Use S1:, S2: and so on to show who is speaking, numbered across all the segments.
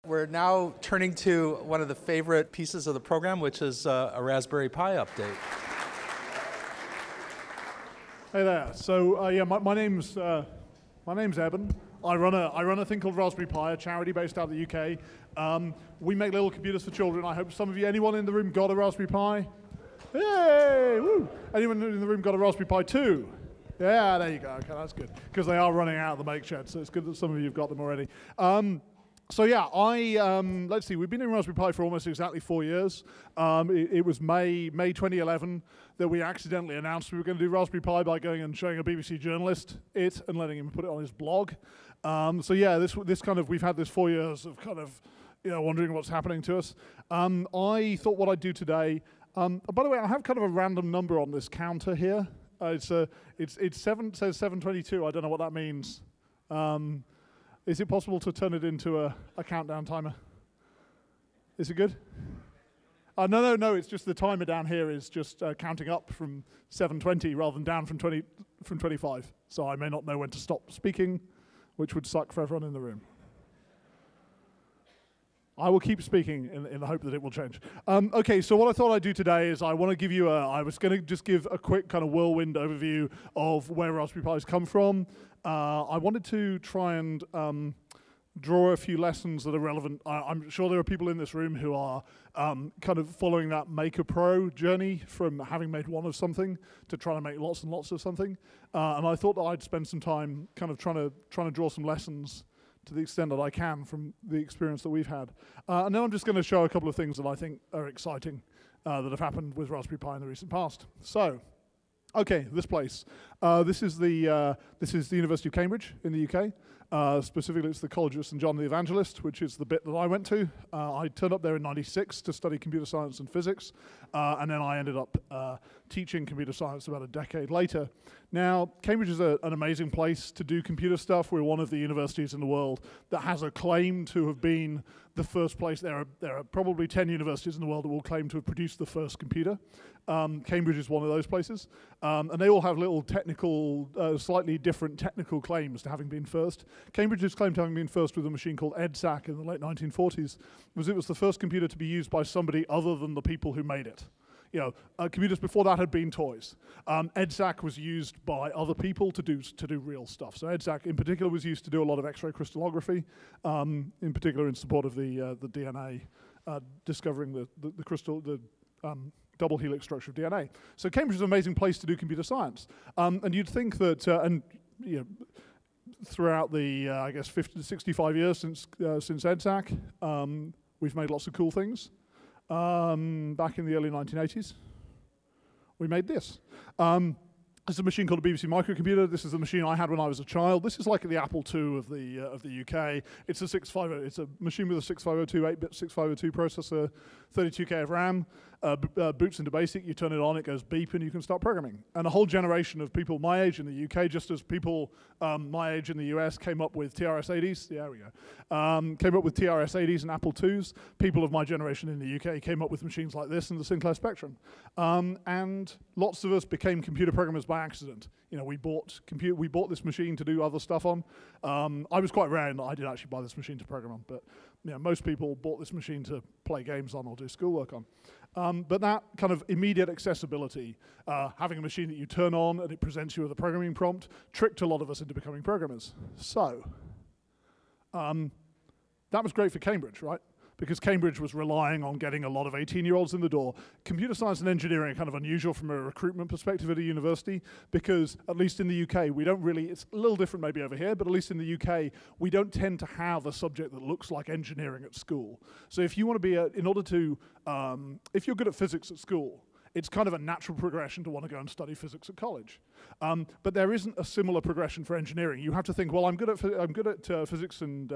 S1: We're now turning to one of the favorite pieces of the program, which is a Raspberry Pi update.
S2: Hey there. So yeah, my name's Eben. I run a thing called Raspberry Pi, a charity based out of the UK. We make little computers for children. I hope some of you, anyone in the room, got a Raspberry Pi? Hey, woo! Anyone in the room got a Raspberry Pi 2? Yeah, there you go. Okay, that's good because they are running out of the make shed, so it's good that some of you have got them already. So yeah, let's see, we've been in Raspberry Pi for almost exactly 4 years. It was May 2011 that we accidentally announced we were going to do Raspberry Pi by going and showing a BBC journalist it and letting him put it on his blog. So yeah, this kind of, we've had this 4 years of kind of, wondering what's happening to us. I thought what I'd do today, by the way, I have kind of a random number on this counter here. It says 722, I don't know what that means. Is it possible to turn it into a countdown timer? Is it good? No, it's just the timer down here is just counting up from 720 rather than down from 25. So I may not know when to stop speaking, which would suck for everyone in the room. I will keep speaking in the hope that it will change. Okay, so what I thought I'd do today is I want to give you I was going to just give a quick kind of whirlwind overview of where Raspberry Pis come from. I wanted to try and draw a few lessons that are relevant. I'm sure there are people in this room who are kind of following that Maker Pro journey from having made one of something to trying to make lots and lots of something. And I thought that I'd spend some time kind of trying to draw some lessons to the extent that I can from the experience that we've had. And then I'm just going to show a couple of things that I think are exciting that have happened with Raspberry Pi in the recent past. So, okay, this place. This is the University of Cambridge in the UK. Specifically, it's the College of St. John the Evangelist, which is the bit that I went to. I turned up there in '96 to study computer science and physics, and then I ended up teaching computer science about a decade later. Now, Cambridge is an amazing place to do computer stuff. We're one of the universities in the world that has a claim to have been the first place. There are probably 10 universities in the world that will claim to have produced the first computer. Cambridge is one of those places. And they all have little technical, slightly different technical claims to having been first. Cambridge's claim to having been first with a machine called EDSAC in the late 1940s was it was the first computer to be used by somebody other than the people who made it. Computers before that had been toys. EDSAC was used by other people to do real stuff. So EDSAC in particular was used to do a lot of X-ray crystallography, in particular in support of the DNA, discovering the double helix structure of DNA. So Cambridge is an amazing place to do computer science. And you'd think that, throughout the, I guess, 50 to 65 years since EDSAC, we've made lots of cool things. Back in the early 1980s, we made this. This is a machine called a BBC microcomputer. This is the machine I had when I was a child. This is like the Apple II of the UK. It's a 650. It's a machine with a 6502 8-bit 6502 processor, 32K of RAM. Boots into BASIC. You turn it on, it goes beep, and you can start programming. And a whole generation of people my age in the UK, just as people my age in the US came up with TRS-80s. Yeah, there we go. Came up with TRS-80s and Apple IIs. People of my generation in the UK came up with machines like this and the Sinclair Spectrum. And lots of us became computer programmers by accident. We bought this machine to do other stuff on. I was quite rare in that I did actually buy this machine to program on, but most people bought this machine to play games on or do schoolwork on. But that kind of immediate accessibility, having a machine that you turn on and it presents you with a programming prompt, tricked a lot of us into becoming programmers. So, that was great for Cambridge, right? Because Cambridge was relying on getting a lot of 18-year-olds in the door. Computer science and engineering are kind of unusual from a recruitment perspective at a university because, at least in the UK, we don't really, it's a little different maybe over here, but at least in the UK, we don't tend to have a subject that looks like engineering at school. So if you want to be, if you're good at physics at school, it's kind of a natural progression to want to go and study physics at college. But there isn't a similar progression for engineering. You have to think, well, I'm good at physics and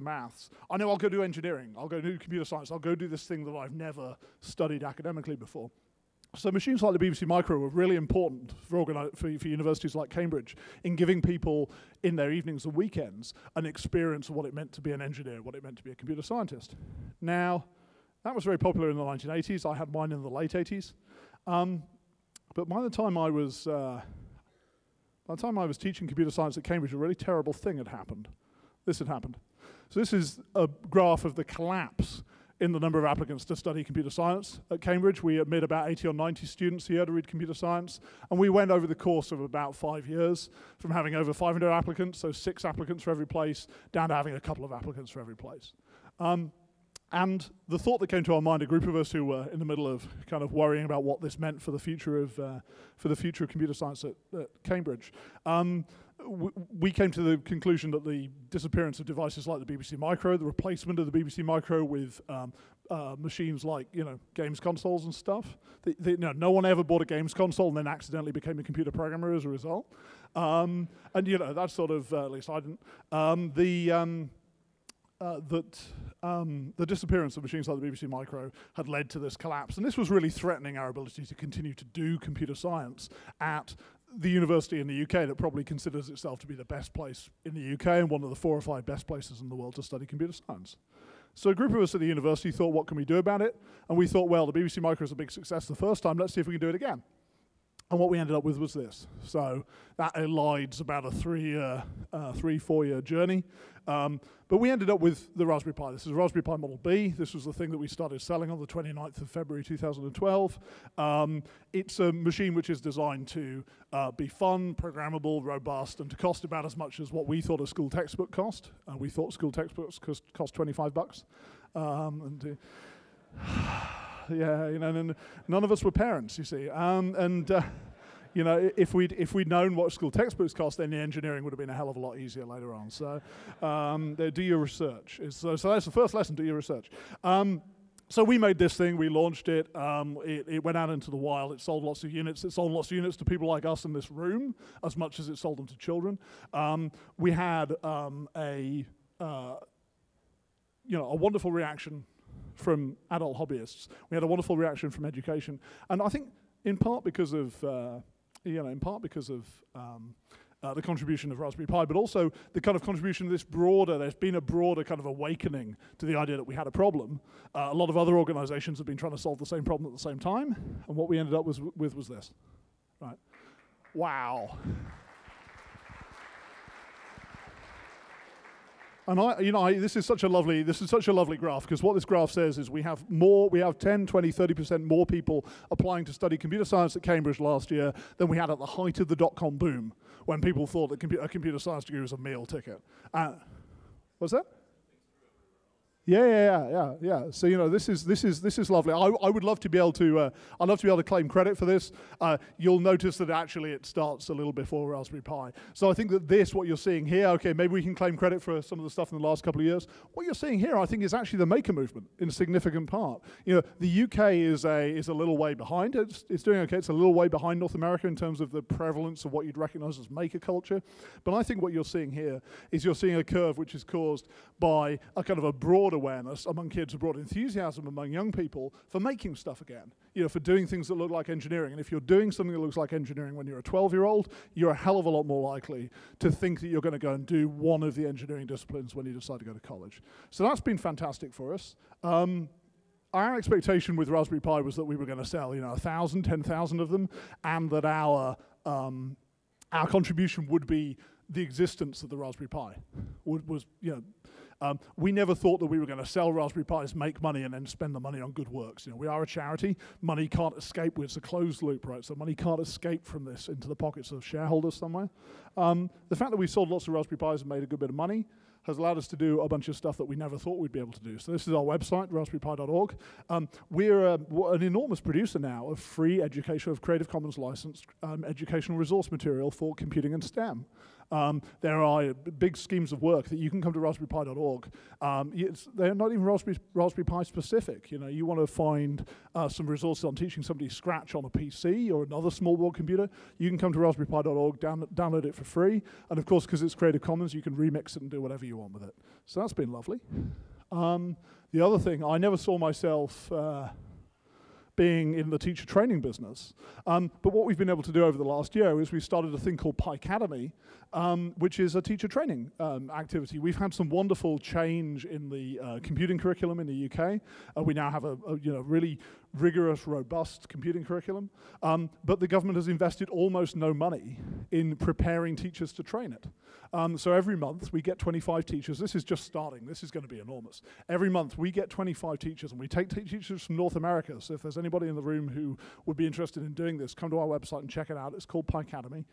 S2: maths. I know I'll go do engineering. I'll go do computer science. I'll go do this thing that I've never studied academically before. So machines like the BBC Micro were really important for universities like Cambridge in giving people in their evenings and weekends an experience of what it meant to be an engineer, what it meant to be a computer scientist. Now, that was very popular in the 1980s. I had mine in the late 80s. But by the time I was teaching computer science at Cambridge, a really terrible thing had happened. This had happened. So this is a graph of the collapse in the number of applicants to study computer science at Cambridge. We admit about 80 or 90 students here to read computer science, and we went over the course of about 5 years from having over 500 applicants, so 6 applicants for every place, down to having a couple of applicants for every place. And the thought that came to our mind, a group of us who were in the middle of kind of worrying about what this meant for the future of computer science at Cambridge, we came to the conclusion that the disappearance of devices like the BBC Micro, the replacement of the BBC Micro with machines like, games consoles and stuff. No one ever bought a games console and then accidentally became a computer programmer as a result. And that's sort of, at least I didn't. The disappearance of machines like the BBC Micro had led to this collapse, and this was really threatening our ability to continue to do computer science at the university in the UK that probably considers itself to be the best place in the UK and one of the 4 or 5 best places in the world to study computer science. So a group of us at the university thought, what can we do about it? And we thought, well, the BBC Micro was a big success the first time, let's see if we can do it again. And what we ended up with was this. So that elides about a 3-4 year journey. But we ended up with the Raspberry Pi. This is a Raspberry Pi Model B. This was the thing that we started selling on the 29th of February 2012. It's a machine which is designed to be fun, programmable, robust, and to cost about as much as what we thought a school textbook cost. We thought school textbooks cost $25. None of us were parents, you see. If we'd known what school textbooks cost, then the engineering would have been a hell of a lot easier later on. So do your research. So that's the first lesson, do your research. So we made this thing, we launched it, it went out into the wild, it sold lots of units. It sold lots of units to people like us in this room, as much as it sold them to children. We had a wonderful reaction from adult hobbyists. We had a wonderful reaction from education. And I think in part because of the contribution of Raspberry Pi, but also the kind of contribution of there's been a broader kind of awakening to the idea that we had a problem. A lot of other organizations have been trying to solve the same problem at the same time, and what we ended up with was this. Right. Wow. And this is such a lovely graph, because what this graph says is we have 10, 20, 30% more people applying to study computer science at Cambridge last year than we had at the height of the dot-com boom, when people thought that a computer science degree was a meal ticket. What's that? Yeah. So this is lovely. I would love to be able to. I'd love to be able to claim credit for this. You'll notice that actually it starts a little before Raspberry Pi. So I think that what you're seeing here. Okay, maybe we can claim credit for some of the stuff in the last couple of years. What you're seeing here, I think, is actually the maker movement in a significant part. The UK is a little way behind. It's doing okay. It's a little way behind North America in terms of the prevalence of what you'd recognize as maker culture. But I think what you're seeing here is you're seeing a curve which is caused by a kind of a broad awareness among kids, a broad enthusiasm among young people for making stuff again, for doing things that look like engineering. And if you're doing something that looks like engineering when you're a 12-year-old, you're a hell of a lot more likely to think that you're going to go and do one of the engineering disciplines when you decide to go to college. So that's been fantastic for us. Our expectation with Raspberry Pi was that we were going to sell, 1,000, 10,000 of them, and that our contribution would be the existence of the Raspberry Pi. We never thought that we were going to sell Raspberry Pis, make money, and then spend the money on good works. We are a charity. Money can't escape. It's a closed loop, right? So money can't escape from this into the pockets of shareholders somewhere. The fact that we sold lots of Raspberry Pis and made a good bit of money has allowed us to do a bunch of stuff that we never thought we'd be able to do. So this is our website, raspberrypi.org. We're an enormous producer now of free education, of Creative Commons licensed educational resource material for computing and STEM. There are big schemes of work that you can come to raspberrypi.org. They're not even Raspberry Pi specific. You want to find some resources on teaching somebody Scratch on a PC or another small board computer, you can come to raspberrypi.org, download it for free. And of course, because it's Creative Commons, you can remix it and do whatever you want with it. So that's been lovely. The other thing, I never saw myself being in the teacher training business. But what we've been able to do over the last year is we started a thing called PiCademy, which is a teacher training activity. We've had some wonderful change in the computing curriculum in the UK. We now have a really rigorous, robust computing curriculum, but the government has invested almost no money in preparing teachers to train it. So every month we get 25 teachers. This is just starting. This is going to be enormous. Every month we get 25 teachers, and we take teachers from North America. So if there's anybody in the room who would be interested in doing this, come to our website and check it out. It's called PiAcademy.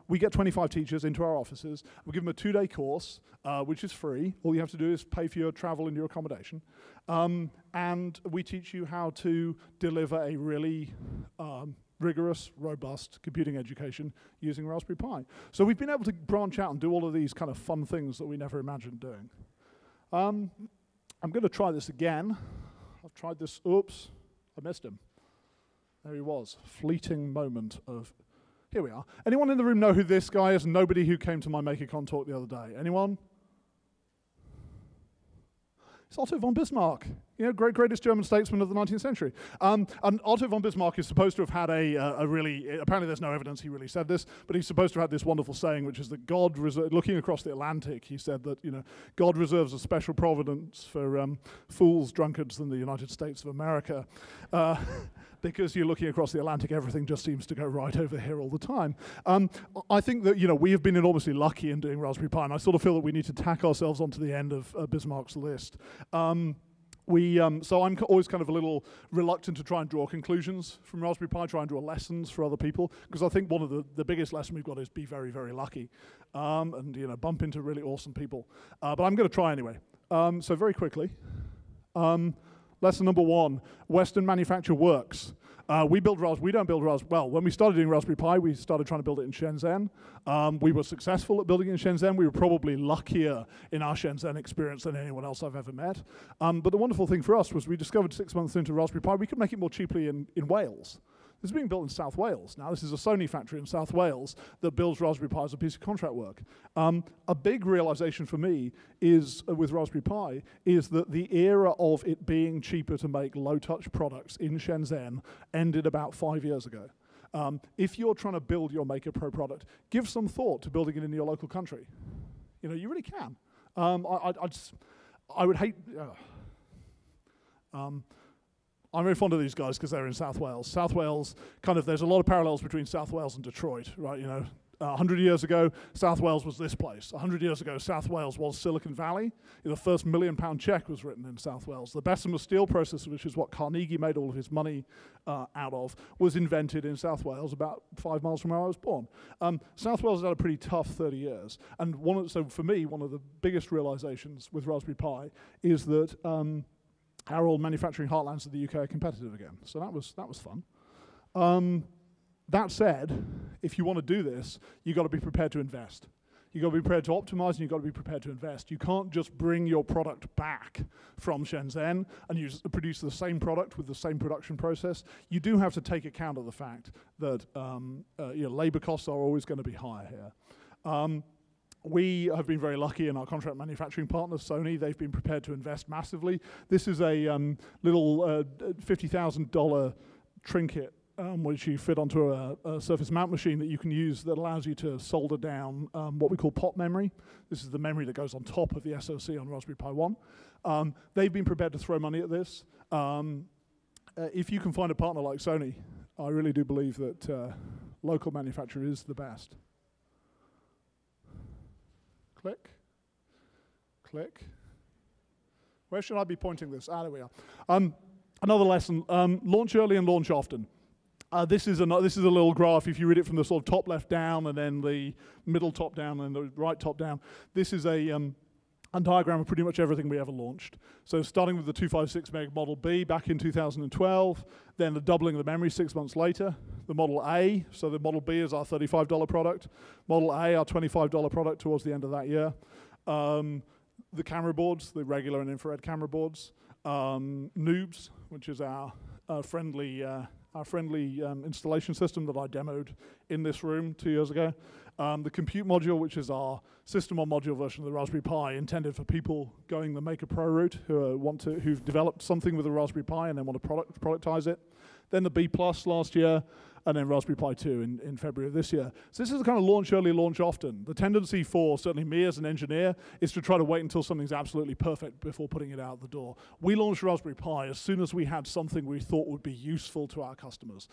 S2: We get 25 teachers into our offices. We give them a 2-day course, which is free. All you have to do is pay for your travel and your accommodation. And we teach you how to deliver a really rigorous, robust computing education using Raspberry Pi. So we've been able to branch out and do all of these kind of fun things that we never imagined doing. I'm going to try this again. I've tried this. Oops, I missed him. There he was. Fleeting moment of... Here we are. Anyone in the room know who this guy is? Nobody who came to my MakerCon talk the other day. Anyone? It's Otto von Bismarck, greatest German statesman of the 19th century. And Otto von Bismarck is supposed to have had a really, apparently there's no evidence he really said this, but he's supposed to have had this wonderful saying, which is that God, looking across the Atlantic, he said that, God reserves a special providence for fools, drunkards, and the United States of America. Because you're looking across the Atlantic, everything just seems to go right over here all the time. I think that, we have been enormously lucky in doing Raspberry Pi, and I sort of feel that we need to tack ourselves onto the end of Bismarck's list. So I'm always kind of a little reluctant to try and draw conclusions from Raspberry Pi, try and draw lessons for other people, because I think one of the biggest lesson we've got is be very, very lucky, and bump into really awesome people. But I'm going to try anyway. So very quickly. Lesson number 1, Western manufacture works. We don't build Raspberry. Well, when we started doing Raspberry Pi, we started trying to build it in Shenzhen. We were successful at building it in Shenzhen. We were probably luckier in our Shenzhen experience than anyone else I've ever met. But the wonderful thing for us was we discovered 6 months into Raspberry Pi, we could make it more cheaply in Wales. This is being built in South Wales. Now, this is a Sony factory in South Wales that builds Raspberry Pi as a piece of contract work. A big realization for me is, with Raspberry Pi, is that the era of it being cheaper to make low-touch products in Shenzhen ended about 5 years ago. If you're trying to build your Maker Pro product, give some thought to building it in your local country. You really can. I would hate... I'm very fond of these guys because they're in South Wales. South Wales, there's a lot of parallels between South Wales and Detroit, right? 100 years ago, South Wales was this place. 100 years ago, South Wales was Silicon Valley. The first £1 million check was written in South Wales. The Bessemer steel process, which is what Carnegie made all of his money out of, was invented in South Wales about 5 miles from where I was born. South Wales has had a pretty tough 30 years. And so for me, one of the biggest realizations with Raspberry Pi is that our old manufacturing heartlands of the UK are competitive again. So that was fun. That said, if you want to do this, you've got to be prepared to invest. You've got to be prepared to optimize, and you've got to be prepared to invest. You can't just bring your product back from Shenzhen and produce the same product with the same production process. You do have to take account of the fact that labor costs are always going to be higher here. We have been very lucky in our contract manufacturing partners, Sony. They've been prepared to invest massively. This is a little $50,000 trinket which you fit onto a surface mount machine that you can use that allows you to solder down what we call pot memory. This is the memory that goes on top of the SoC on Raspberry Pi 1. They've been prepared to throw money at this. If you can find a partner like Sony, I really do believe that local manufacture is the best. Click. Click. Where should I be pointing this? There we are. Another lesson, launch early and launch often. This is a little graph. If you read it from the sort of top left down and then the middle top down and the right top down, this is a diagram of pretty much everything we ever launched. So starting with the 256 meg Model B back in 2012, then the doubling of the memory 6 months later, the Model A, so the Model B is our $35 product, Model A, our $25 product towards the end of that year, the camera boards, the regular and infrared camera boards, Noobs, which is our friendly installation system that I demoed in this room 2 years ago. The compute module, which is our system on module version of the Raspberry Pi, intended for people going the Maker Pro route who've developed something with a Raspberry Pi and then want to productize it. Then the B+ last year, and then Raspberry Pi 2 in February of this year. So this is the kind of launch early, launch often. The tendency for certainly me as an engineer is to try to wait until something's absolutely perfect before putting it out the door. We launched Raspberry Pi as soon as we had something we thought would be useful to our customers.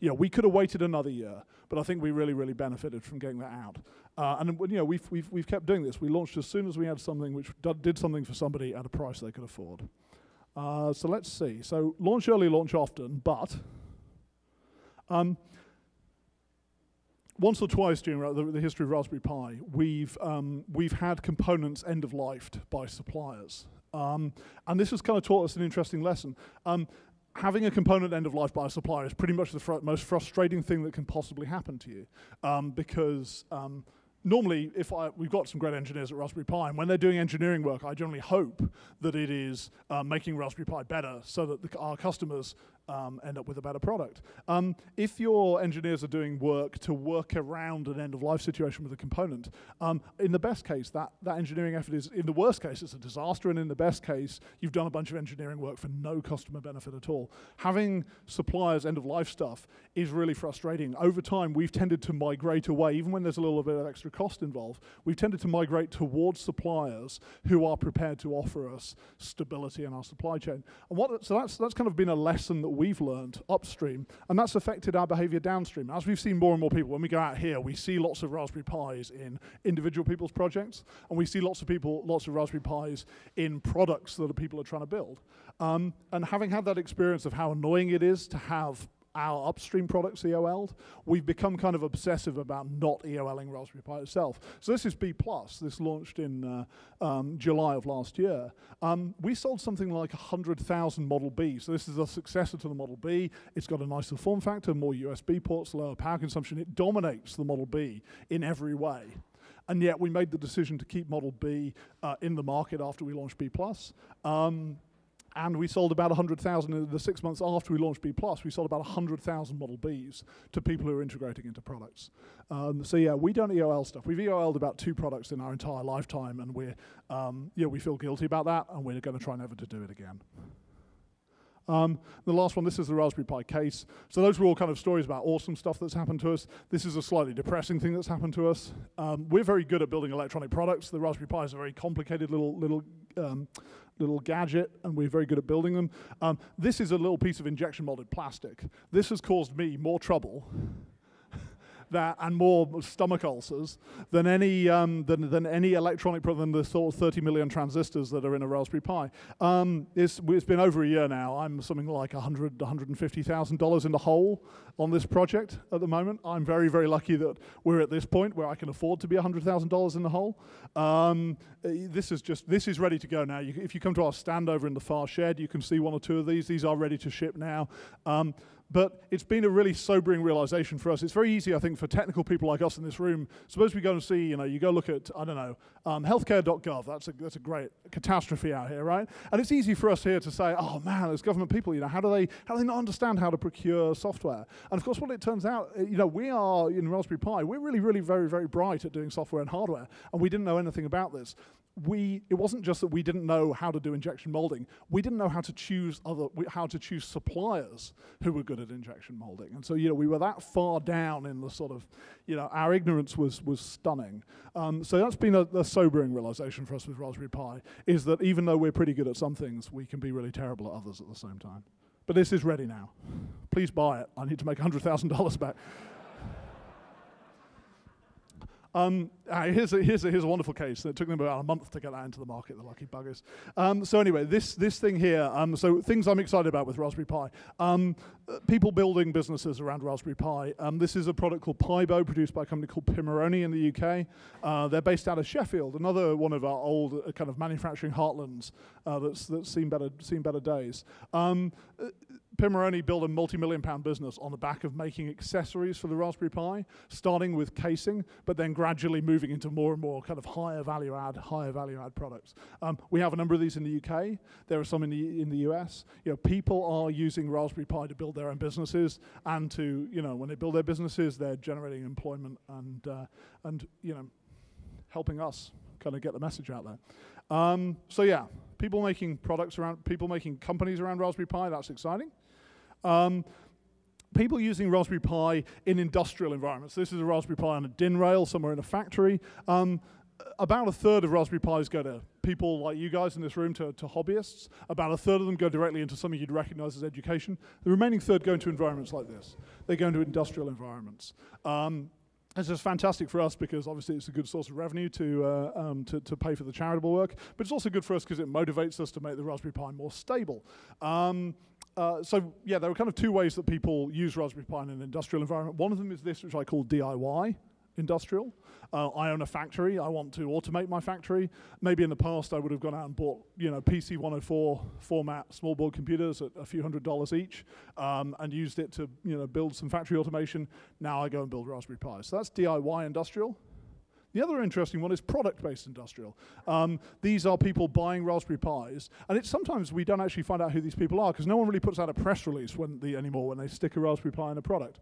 S2: We could have waited another year, but I think we really, really benefited from getting that out. And we've kept doing this. We launched as soon as we had something which did something for somebody at a price they could afford. So let's see. So launch early, launch often, but once or twice during the history of Raspberry Pi, we've had components end-of-lifed by suppliers. And this has kind of taught us an interesting lesson. Having a component end-of-life by a supplier is pretty much the most frustrating thing that can possibly happen to you, because normally, we've got some great engineers at Raspberry Pi, and when they're doing engineering work, I generally hope that it is making Raspberry Pi better so that our customers end up with a better product. If your engineers are doing work to work around an end-of-life situation with a component, in the best case, that engineering effort is, in the worst case, it's a disaster, and in the best case, you've done a bunch of engineering work for no customer benefit at all. Having suppliers end-of-life stuff is really frustrating. Over time, we've tended to migrate away, even when there's a little bit of extra cost involved, we've tended to migrate towards suppliers who are prepared to offer us stability in our supply chain. And so that's kind of been a lesson that we've learned upstream, and that's affected our behavior downstream. As we've seen more and more people, when we go out here, we see lots of Raspberry Pis in individual people's projects, and we see lots of Raspberry Pis in products that people are trying to build. And having had that experience of how annoying it is to have our upstream products EOL'd, we've become kind of obsessive about not EOLing Raspberry Pi itself. So this is B+. This launched in July of last year. We sold something like 100,000 Model B. So this is a successor to the Model B. It's got a nicer form factor, more USB ports, lower power consumption. It dominates the Model B in every way. And yet we made the decision to keep Model B in the market after we launched B+. And we sold about 100,000 in the 6 months after we launched B+. We sold about 100,000 Model Bs to people who are integrating into products. So yeah, we don't EOL stuff. We've EOL'd about 2 products in our entire lifetime, and we feel guilty about that, and we're going to try never to do it again. The last one, this is the Raspberry Pi case. So those were all kind of stories about awesome stuff that's happened to us. This is a slightly depressing thing that's happened to us. We're very good at building electronic products. The Raspberry Pi is a very complicated little gadget, and we're very good at building them. This is a little piece of injection molded plastic. This has caused me more trouble and more stomach ulcers than any electronic product, than the sort of 30 million transistors that are in a Raspberry Pi. It's been over a year now. I'm something like $150,000 in the hole on this project at the moment. I'm very, very lucky that we're at this point where I can afford to be $100,000 in the hole. This is ready to go now. If you come to our stand over in the far shed, you can see 1 or 2 of these. These are ready to ship now. But it's been a really sobering realization for us. It's very easy, I think, for technical people like us in this room. Suppose we go and see, you go look at, I don't know, healthcare.gov. That's a great catastrophe out here, right? And it's easy for us here to say, oh man, as government people, how do they not understand how to procure software? And of course, what it turns out, we are in Raspberry Pi. We're really, really very, very bright at doing software and hardware, and we didn't know anything about this. It wasn't just that we didn't know how to do injection molding. We didn't know how to choose suppliers who were good at injection molding. And so, we were that far down in the sort of, our ignorance was stunning. So that's been a sobering realization for us with Raspberry Pi, is that even though we're pretty good at some things, we can be really terrible at others at the same time. But this is ready now. Please buy it. I need to make $100,000 back. Here's a wonderful case. It took them about a month to get that into the market, the lucky buggers. So anyway, this thing here, so things I'm excited about with Raspberry Pi. People building businesses around Raspberry Pi. This is a product called PiBo, produced by a company called Pimoroni in the UK. They're based out of Sheffield, another one of our old kind of manufacturing heartlands that's seen better days. Pimoroni built a multi-million-pound business on the back of making accessories for the Raspberry Pi, starting with casing, but then gradually moving into more and more kind of higher value add products. We have a number of these in the UK. There are some in the US. People are using Raspberry Pi to build their own businesses, and to when they build their businesses, they're generating employment and helping us kind of get the message out there. So yeah, people making companies around Raspberry Pi. That's exciting. people using Raspberry Pi in industrial environments. This is a Raspberry Pi on a DIN rail somewhere in a factory. About a third of Raspberry Pis go to people like you guys in this room, to hobbyists. About a third of them go directly into something you'd recognize as education. The remaining third go into environments like this. They go into industrial environments. It's just fantastic for us because obviously it's a good source of revenue to pay for the charitable work, but it's also good for us because it motivates us to make the Raspberry Pi more stable. So yeah, there are kind of two ways that people use Raspberry Pi in an industrial environment. One of them is this, which I call DIY industrial. I own a factory. I want to automate my factory. Maybe in the past I would have gone out and bought, PC 104 format small board computers at a few $100s each, and used it to, build some factory automation. Now I go and build Raspberry Pi. So that's DIY industrial. The other interesting one is product-based industrial. These are people buying Raspberry Pis, and it's sometimes we don't actually find out who these people are because no one really puts out a press release anymore when they stick a Raspberry Pi in a product.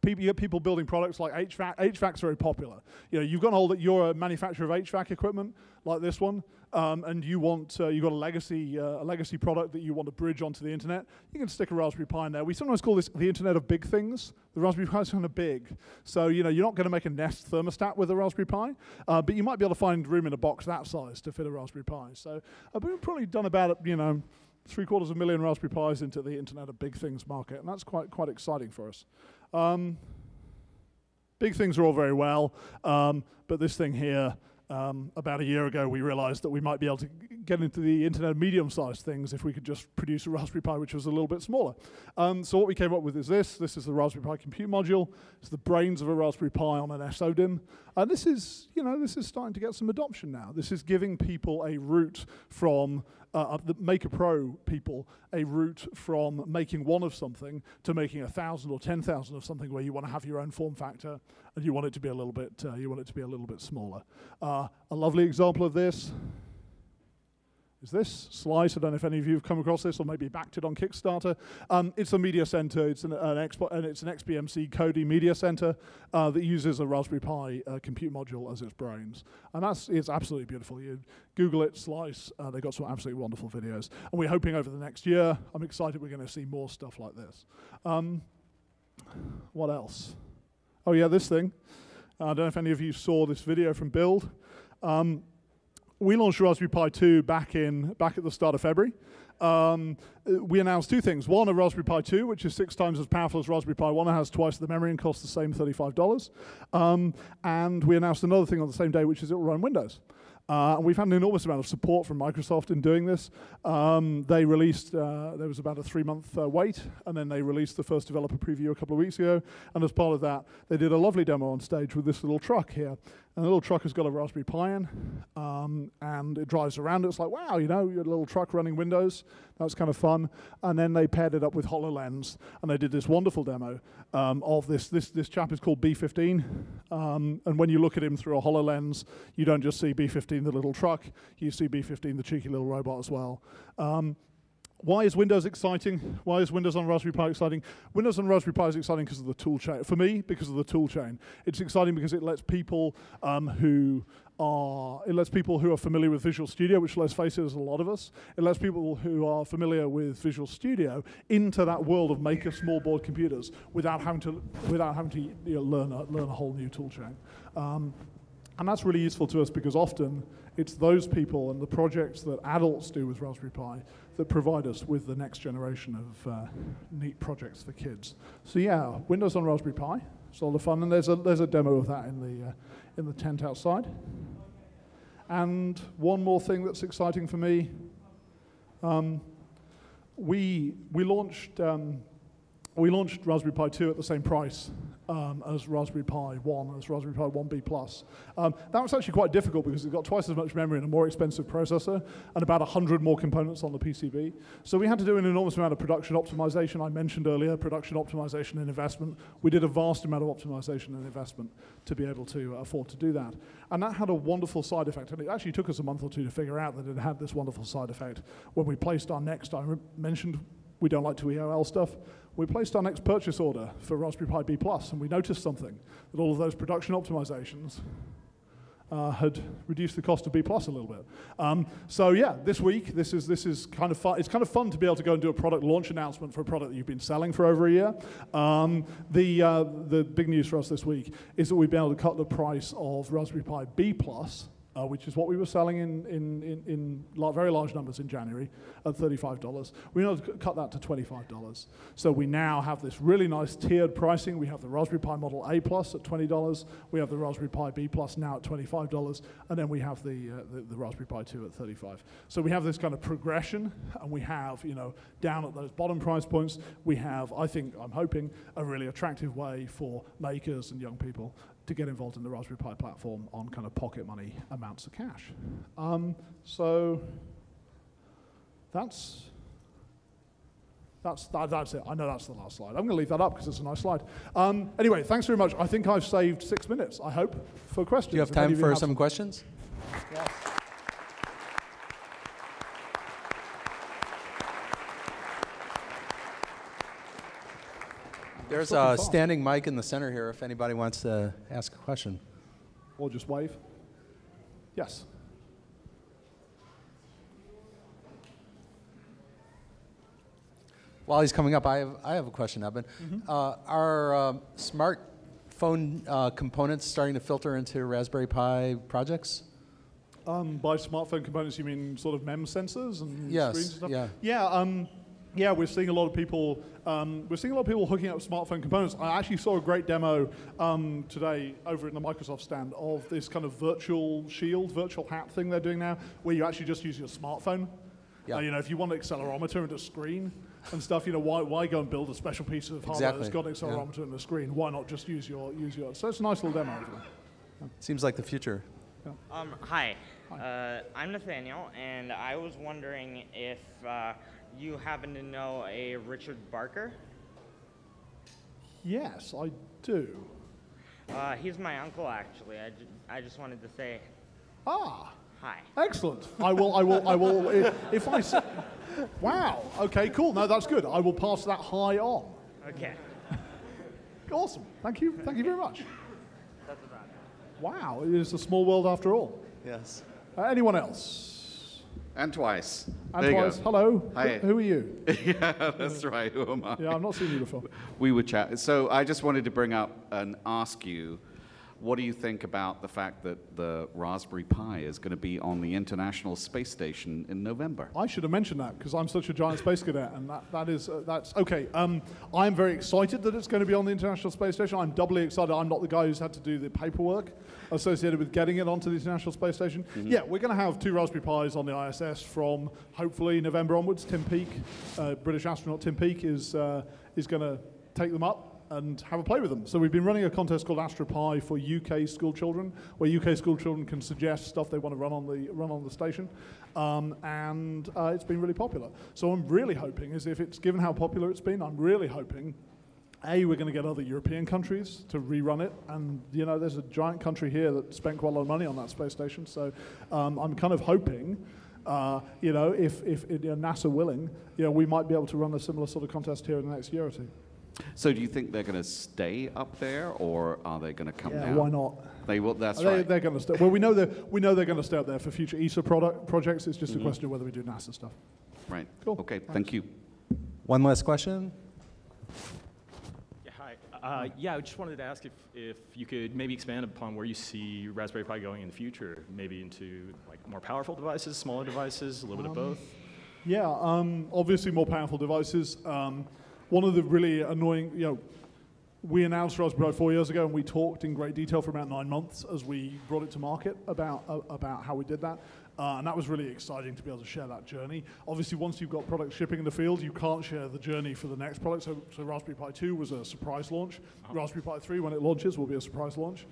S2: You get people building products like HVAC. HVAC's very popular. You've got you're a manufacturer of HVAC equipment like this one, and you've got a legacy product that you want to bridge onto the internet. You can stick a Raspberry Pi in there. We sometimes call this the Internet of Big Things. The Raspberry Pi is kind of big, so you're not going to make a Nest thermostat with a Raspberry Pi, but you might be able to find room in a box that size to fit a Raspberry Pi. So we've probably done about 750,000 Raspberry Pis into the Internet of Big Things market, and that's quite exciting for us. Big things are all very well, but this thing here, about a year ago, we realized that we might be able to get into the Internet of medium-sized things if we could just produce a Raspberry Pi which was a little bit smaller. So what we came up with is this. This is the Raspberry Pi compute module. It's the brains of a Raspberry Pi on an SODIMM. And this is starting to get some adoption now. This is giving people a route from the Maker Pro people a route from making one of something to making 1,000 or 10,000 of something where you want to have your own form factor and you want it to be a little bit smaller. A lovely example of this is this Slice. I don't know if any of you have come across this or maybe backed it on Kickstarter. It's a media center. It's an XBMC Kodi media center that uses a Raspberry Pi compute module as its brains. And it's absolutely beautiful. You Google it, Slice. They've got some absolutely wonderful videos. And we're hoping over the next year, I'm excited we're going to see more stuff like this. What else? Oh yeah, this thing. I don't know if any of you saw this video from Build. We launched Raspberry Pi 2 back at the start of February. We announced two things. One, a Raspberry Pi 2, which is 6 times as powerful as Raspberry Pi 1. It has twice the memory and costs the same $35. And we announced another thing on the same day, which is it will run Windows. And we've had an enormous amount of support from Microsoft in doing this. They released, there was about a 3-month wait, and then they released the first developer preview a couple of weeks ago. And as part of that, they did a lovely demo on stage with this little truck here. And the little truck has got a Raspberry Pi in, and it drives around. It's like, wow, your little truck running Windows. That's kind of fun. And then they paired it up with HoloLens, and they did this wonderful demo of this. This chap is called B15, and when you look at him through a HoloLens, you don't just see B15, the little truck. You see B15, the cheeky little robot as well. Why is Windows exciting? Why is Windows on Raspberry Pi exciting? Windows on Raspberry Pi is exciting because of the tool chain. For me, because of the tool chain. It's exciting because it lets people who are familiar with Visual Studio, which, let's face it, is a lot of us. It lets people who are familiar with Visual Studio into that world of Maker small board computers without having to learn a whole new tool chain. And that's really useful to us because often it's those people and the projects that adults do with Raspberry Pi that provide us with the next generation of neat projects for kids. So yeah, Windows on Raspberry Pi, it's a lot of fun, and there's a demo of that in the tent outside. And one more thing that's exciting for me, we launched Raspberry Pi 2 at the same price as Raspberry Pi 1, as Raspberry Pi 1B+. That was actually quite difficult because it's got twice as much memory and a more expensive processor and about 100 more components on the PCB. So we had to do an enormous amount of production optimization. I mentioned earlier production optimization and investment. We did a vast amount of optimization and investment to be able to afford to do that. And that had a wonderful side effect. And it actually took us a month or two to figure out that it had this wonderful side effect. When we placed our next, I mentioned we don't like to EOL stuff. We placed our next purchase order for Raspberry Pi B+, and we noticed something, that all of those production optimizations had reduced the cost of B+ a little bit. So yeah, this week, this is kind of fun. It's kind of fun to be able to go and do a product launch announcement for a product that you've been selling for over a year. The big news for us this week is that we've been able to cut the price of Raspberry Pi B+, which is what we were selling in very large numbers in January at $35. We now cut that to $25. So we now have this really nice tiered pricing. We have the Raspberry Pi Model A Plus at $20. We have the Raspberry Pi B Plus now at $25, and then we have the Raspberry Pi 2 at $35. So we have this kind of progression, and we have, down at those bottom price points, we have, I'm hoping, a really attractive way for makers and young people to get involved in the Raspberry Pi platform on kind of pocket money amounts of cash. So that's it. I know that's the last slide. I'm going to leave that up because it's a nice slide. Anyway, thanks very much. I think I've saved 6 minutes, I hope, for questions.
S1: Do you have time for some questions?
S2: Yes.
S1: There's a standing mic in the center here if anybody wants to ask a question.
S2: Or just wave. Yes.
S1: While he's coming up, I have a question, Eben. Are smartphone components starting to filter into Raspberry Pi projects?
S2: By smartphone components, you mean sort of MEMS sensors and
S1: Yes,
S2: screens and stuff?
S1: yeah.
S2: Yeah, we're seeing a lot of people. Hooking up smartphone components. I actually saw a great demo today over in the Microsoft stand of this kind of virtual shield, virtual hat thing they're doing now, where you actually just use your smartphone.
S1: Yeah.
S2: If you want an accelerometer and a screen and stuff, why go and build a special piece of hardware that's got an accelerometer and a screen? Why not just use your? So it's a nice little demo.
S1: Seems like the future.
S2: Yeah.
S3: Hi. I'm Nathaniel, and I was wondering if you happen to know a Richard Barker?
S2: Yes, I do.
S3: He's my uncle, actually. I just wanted to say
S2: Ah.
S3: hi.
S2: Excellent. I will, if I say, wow, okay, cool. No, that's good. I will pass that hi on.
S3: Okay.
S2: Awesome. Thank you very much.
S3: That's about it.
S2: Wow, it is a small world after all.
S1: Yes.
S2: Anyone else?
S4: And twice.
S2: And
S4: There you
S2: twice.
S4: go.
S2: Hello.
S4: Hi.
S2: Who are you?
S4: Yeah, that's right. Who am I?
S2: Yeah, I've not seen you before.
S4: We would chat. So I just wanted to bring up and ask you, what do you think about the fact that the Raspberry Pi is going to be on the International Space Station in November?
S2: I should have mentioned that because I'm such a giant space cadet, and that's okay. I'm very excited that it's going to be on the International Space Station. I'm doubly excited. I'm not the guy who's had to do the paperwork associated with getting it onto the International Space Station. Yeah, we're going to have 2 Raspberry Pis on the ISS from hopefully November onwards. Tim Peake, British astronaut Tim Peake, is going to take them up and have a play with them. So we've been running a contest called AstroPi for UK school children, where UK school children can suggest stuff they want to run on the station, and it's been really popular. So I'm really hoping, given how popular it's been, I'm really hoping, we're going to get other European countries to rerun it, and there's a giant country here that spent quite a lot of money on that space station. So I'm kind of hoping, if NASA willing, we might be able to run a similar sort of contest here in the next year or two.
S4: So do you think they're going to stay up there, or are they going to come down?
S2: Why not?
S4: They will. That's right.
S2: They're going to stay. Well, we know they're going to stay up there for future ESA projects. It's just a question of whether we do NASA stuff.
S4: Right.
S2: Cool.
S4: Okay.
S2: Thanks.
S4: Thank you.
S1: One last question.
S5: Yeah, hi. I just wanted to ask if you could maybe expand upon where you see Raspberry Pi going in the future, maybe into like more powerful devices, smaller devices, a little bit of both.
S2: Yeah, obviously more powerful devices. One of the really annoying, we announced Raspberry Pi 4 years ago, and we talked in great detail for about 9 months as we brought it to market about how we did that. And that was really exciting to be able to share that journey. Obviously, once you've got products shipping in the field, you can't share the journey for the next product. So Raspberry Pi 2 was a surprise launch. Raspberry Pi 3, when it launches, will be a surprise launch.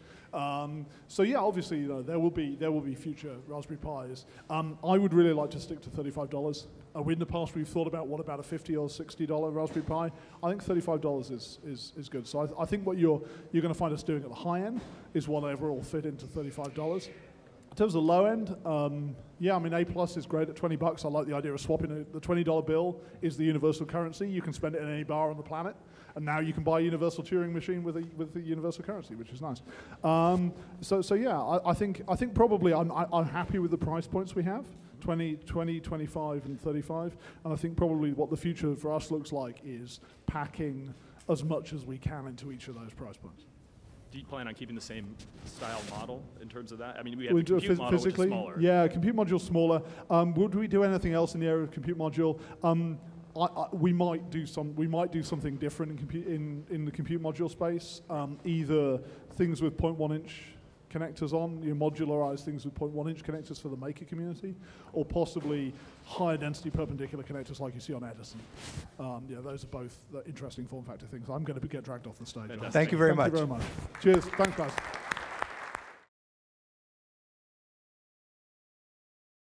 S2: So yeah, obviously, there will be future Raspberry Pis. I would really like to stick to $35. In the past, we've thought about what about a $50 or $60 Raspberry Pi. I think $35 is good. So I think what you're going to find us doing at the high end is whatever will fit into $35. In terms of low end, yeah, I mean, A+ is great at $20. I like the idea of swapping it. The $20 bill is the universal currency. You can spend it in any bar on the planet. And now you can buy a universal Turing machine with the universal currency, which is nice. So yeah, I think probably I'm happy with the price points we have, 20, 25, and 35. And I think probably what the future for us looks like is packing as much as we can into each of those price points.
S5: Do you plan on keeping the same style model in terms of that? I mean, we have the
S2: do it
S5: compute model, which is
S2: physically.
S5: smaller.
S2: Yeah, compute module's smaller. Would we do anything else in the area of compute module? We might do something different in the compute module space. Either things with 0.1 inch connectors on, modularize things with 0.1 inch connectors for the maker community, or possibly higher density perpendicular connectors like you see on Edison. Yeah, those are both interesting form factor things. I'm going to get dragged off the stage.
S1: Thank you very much.
S2: Thank you very much. Cheers. Thanks, guys.